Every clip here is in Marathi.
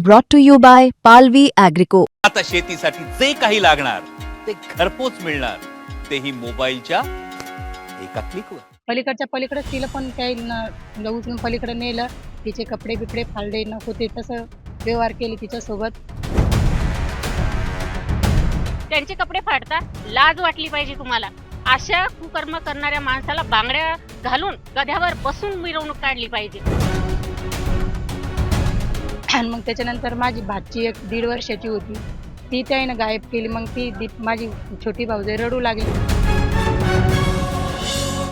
brought to you by Palvi Agrico. आता शेतीसाठी जे काही लागणार ते घरपोच मिळणार, तेही मोबाईलच्या एका क्लिकवर. पलीकडच्या पलीकडेच तिला पण काही उचलून पलीकडे नेलं, तिचे कपडे बिपडे फाडले, नको ते तसं व्यवहार केले तिच्यासोबत. त्यांचे कपडे फाडता लाज वाटली पाहिजे तुम्हाला. अशा कुकर्म करणाऱ्या माणसाला बांगड्या घालून गध्यावर बसून मिरवणूक काढली पाहिजे. आणि मग त्याच्यानंतर माझी भाची 1-1.5 वर्षाची होती, ती त्यानं गायब केली. मग ती माझी छोटी भाऊजाई रडू लागली.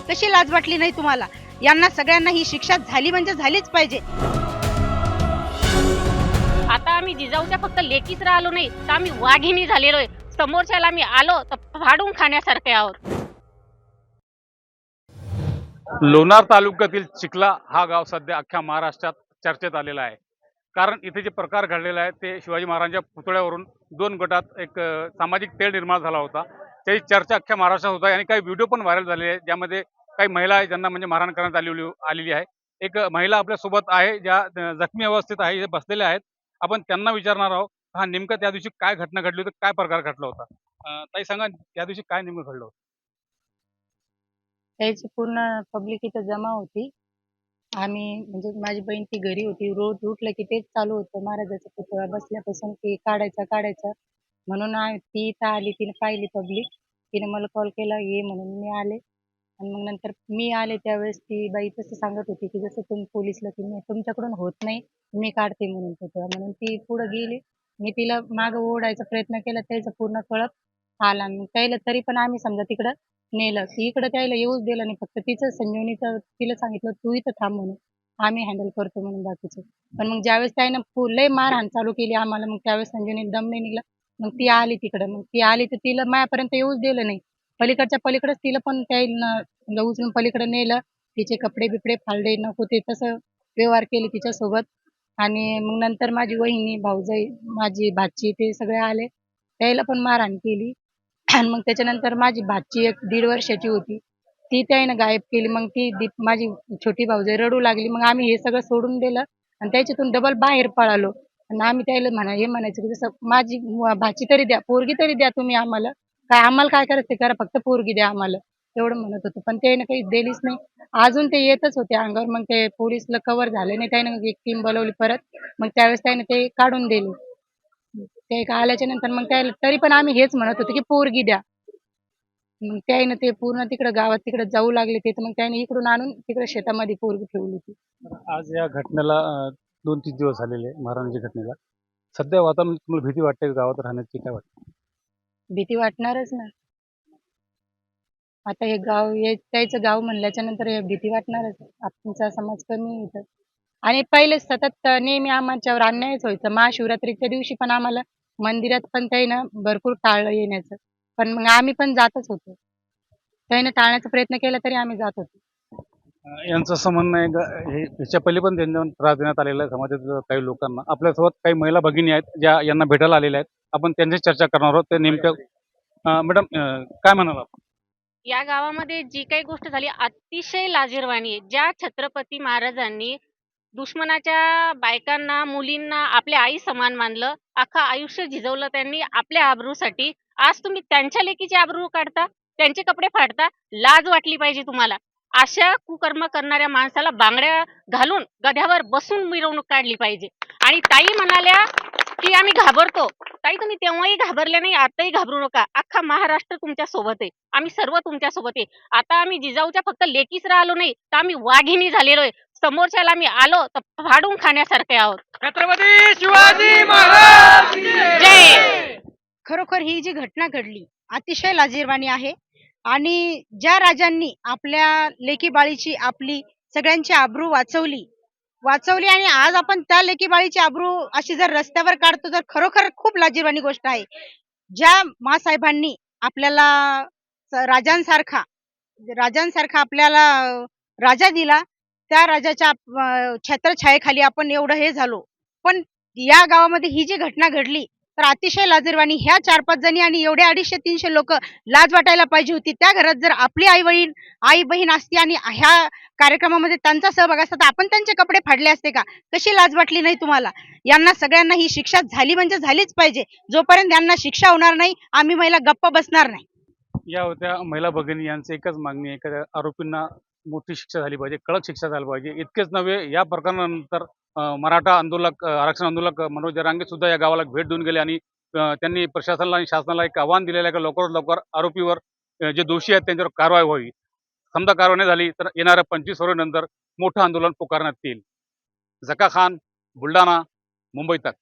कशी लाज वाटली नाही तुम्हाला? यांना सगळ्यांना ही शिक्षा झाली म्हणजे झालीच पाहिजे. आता आम्ही जिजाऊच्या फक्त लेकीच राहिलो नाही, तर आम्ही वाघिणी झालेलो आहे. समोरच्याला आम्ही आलो तर फाडून खाण्यासारखे आहोत. लोणार तालुक्यातील चिखला हा गाव सध्या अख्ख्या महाराष्ट्रात चर्चेत आलेला आहे. कारण इथे जे प्रकार घडलेला आहे ते शिवाजी महाराजांच्या पुतळ्यावरून 2 गटात एक सामाजिक तेढ निर्माण झाला होता. त्याची चर्चा अख्ख्या महाराष्ट्रात होता आणि काही व्हिडिओ पण व्हायरल झालेले आहेत, ज्यामध्ये काही महिला आहेत ज्यांना म्हणजे मारहाण करण्यात आलेली आहे. एक महिला आपल्यासोबत आहे ज्या जखमी अवस्थेत आहे, जे बसलेल्या आहेत. आपण त्यांना विचारणार आहोत हा नेमकं त्या दिवशी काय घटना घडली होती, काय प्रकार घडला होता. ताई सांगा, त्या दिवशी काय नेमकं घडलं होतं? त्याची पूर्ण पब्लिक इथं जमा होती. आम्ही म्हणजे माझी बहीण ती घरी होती. रोज उठलं की तेच चालू होतं, महाराजाचा पुतळा बसल्यापासून की काढायचा म्हणून ती इथं आली. तिने पाहिली पब्लिक, तिने मला कॉल केला ये म्हणून. मी आले आणि मग नंतर मी आले त्यावेळेस ती बाई तसं सांगत होती की जसं तुम्ही पोलिसला तुम्ही तुमच्याकडून होत नाही, मी काढते म्हणून पुतळा. म्हणून ती पुढे गेली. मी तिला मागं ओढायचा प्रयत्न केला, त्याचा पूर्ण कळप आला. मग त्याला तरी पण आम्ही समजा तिकडं नेलं. ती इकडं त्याला येऊच दिलं नाही. फक्त तिचं संजीवनीचं तिला सांगितलं तू इथं थांब म्हणून, आम्ही हँडल करतो म्हणून बाकीचं. पण मग ज्यावेळेस त्यानं लय मारहाण चालू केली आम्हाला, मग त्यावेळेस संजीवनी दम नाही निघला. मग ती आली तिकडं. मग ती आली तर तिला माझ्यापर्यंत येऊच दिलं नाही. पलीकडच्या पलीकडेच तिला पण त्यानं उचलून पलीकडे नेलं, तिचे कपडे बिपडे फाडले, नको ते तसं व्यवहार केले तिच्यासोबत. आणि मग नंतर माझी वहिनी, भाऊजाई, माझी भाची ते सगळे आले, त्याला पण मारहाण केली. आणि मग त्याच्यानंतर माझी भाची 1-1.5 वर्षाची होती, ती त्यानं गायब केली. मग ती माझी छोटी भाऊजाई रडू लागली. मग आम्ही हे सगळं सोडून दिलं आणि त्याच्यातून डबल बाहेर पळालो. आणि आम्ही त्याला हे म्हणायचं की जसं माझी भाची तरी द्या, पोरगी तरी द्या तुम्ही आम्हाला, आम्हाला काय करायचं ते करा, फक्त पोरगी द्या आम्हाला, एवढं म्हणत होतो. पण त्यानं काही दिलीच नाही. अजून ते येतच होते अंगावर. मग ते पोलिसला कव्हर झाले नाही, त्यानं एक टीम बोलवली परत. मग त्यावेळेस त्यानं ते काढून दिले. ते आल्याच्या नंतर मग त्याला तरी पण आम्ही हेच म्हणत होतो की पोरगी द्या. मग त्यानं ते पूर्ण तिकडं गावात तिकडे जाऊ लागले ते, तर मग त्याने इकडून आणून तिकडे शेतामध्ये पोरगी ठेवली होती. आज या घटनेला 2-3 दिवस झालेले महाराजांच्या घटनेला. सध्या वातावरण तुम्हाला भीती वाटते का गावात राहण्याची, काय वाटतं? भीती वाटणारच ना. आता हे गाव त्याचं गाव म्हणल्याच्या नंतर हे भीती वाटणारच. आमचा समाज कमी आहे इथं. आणि पहिले सतत नेहमी आमच्यावर अन्यायच व्हायचा. महाशिवरात्रीच्या दिवशी पण आम्हाला मंदिरात पण त्यानं भरपूर टाळलं येण्याचं. पण मग आम्ही पण जातच होतो. त्यानं टाळण्याचा प्रयत्न केला तरी आम्ही जात होतो. यांचं असं म्हणणं आहे का ह्याच्या पहिले पण त्यांना त्रास देण्यात आलेला आहे समाजातील काही लोकांना. आपल्यासोबत काही महिला भगिनी आहेत ज्या यांना भेटायला आलेल्या आहेत. आपण त्यांची चर्चा करणार आहोत. ते नेमकं मॅडम काय म्हणाल आपण? या गावामध्ये जी काही गोष्ट झाली अतिशय लाजिरवाणी आहे. ज्या छत्रपती महाराजांनी दुश्मनाच्या बायकांना, मुलींना आपल्या आई समान मानलं, अख्खं आयुष्य झिजवलं त्यांनी आपल्या आबरूसाठी. आज तुम्ही त्यांच्या लेकीची आबरू काढता, त्यांचे कपडे फाडता. लाज वाटली पाहिजे तुम्हाला. अशा कुकर्म करणाऱ्या माणसाला बांगड्या घालून गध्यावर बसून मिरवणूक काढली पाहिजे. आणि ताई म्हणाल्या की आम्ही घाबरतो. ताई तुम्ही तेव्हाही घाबरले नाही, आताही घाबरू नका. अख्खा महाराष्ट्र तुमच्या सोबत आहे, आम्ही सर्व तुमच्या सोबत आहे. आता आम्ही जिजाऊच्या फक्त लेकीच राहिलो नाही, तर आम्ही वाघिणी झालेलो आहे. समोरच्याला आम्ही आलो तर फाडून खाण्यासारखे आहोत. छत्रपती शिवाजी महाराज जय. खरोखर ही जी घटना घडली अतिशय लाजिरवाणी आहे. आणि ज्या राजांनी आपल्या लेकीबाळीची, आपली सगळ्यांची आबरू वाचवली आणि आज आपण त्या लेकीबाळीची आबरू अशी जर रस्त्यावर काढतो तर खरोखर खूप लाजिरवाणी गोष्ट आहे. ज्या मासाहेबांनी आपल्याला राजांसारखा आपल्याला राजा दिला, त्या राजाच्या छत्रछायेखाली आपण एवढं हे झालो. पण या गावामध्ये ही जी घटना घडली तर अतिशय लाजिरवाणी. ह्या 4-5 जणी आणि एवढे 250-300 लोक लाज वाटायला पाहिजे होती. त्या घरात जर आपली आई बहीण असती आणि ह्या कार्यक्रमामध्ये त्यांचा सहभाग असता तर आपण त्यांचे कपडे फाडले असते का? कशी लाज वाटली नाही तुम्हाला? यांना सगळ्यांना ही शिक्षा झाली म्हणजे झालीच पाहिजे. जोपर्यंत यांना शिक्षा होणार नाही आम्ही महिला गप्प बसणार नाही. या होत्या महिला भगिनी. यांचं एकच मागणी आहे की आरोपींना मोठी शिक्षा झाली पाहिजे, कडक शिक्षा झाली पाहिजे. इतकेच नव्हे, या प्रकरणानंतर मराठा आंदोलक आरक्षण आंदोलक मनोज जरांगे सुद्धा या गावाला भेट देऊन गेले आणि त्यांनी प्रशासनाला आणि शासनाला एक आव्हान दिलेलं आहे की लवकरात लवकर आरोपीवर जे दोषी आहेत त्यांच्यावर कारवाई व्हावी. समजा कारवाई नाही झाली तर येणाऱ्या 25 फरवरीनंतर मोठं आंदोलन पुकारण्यात येईल. झका खान, बुलढाणा, मुंबई तक.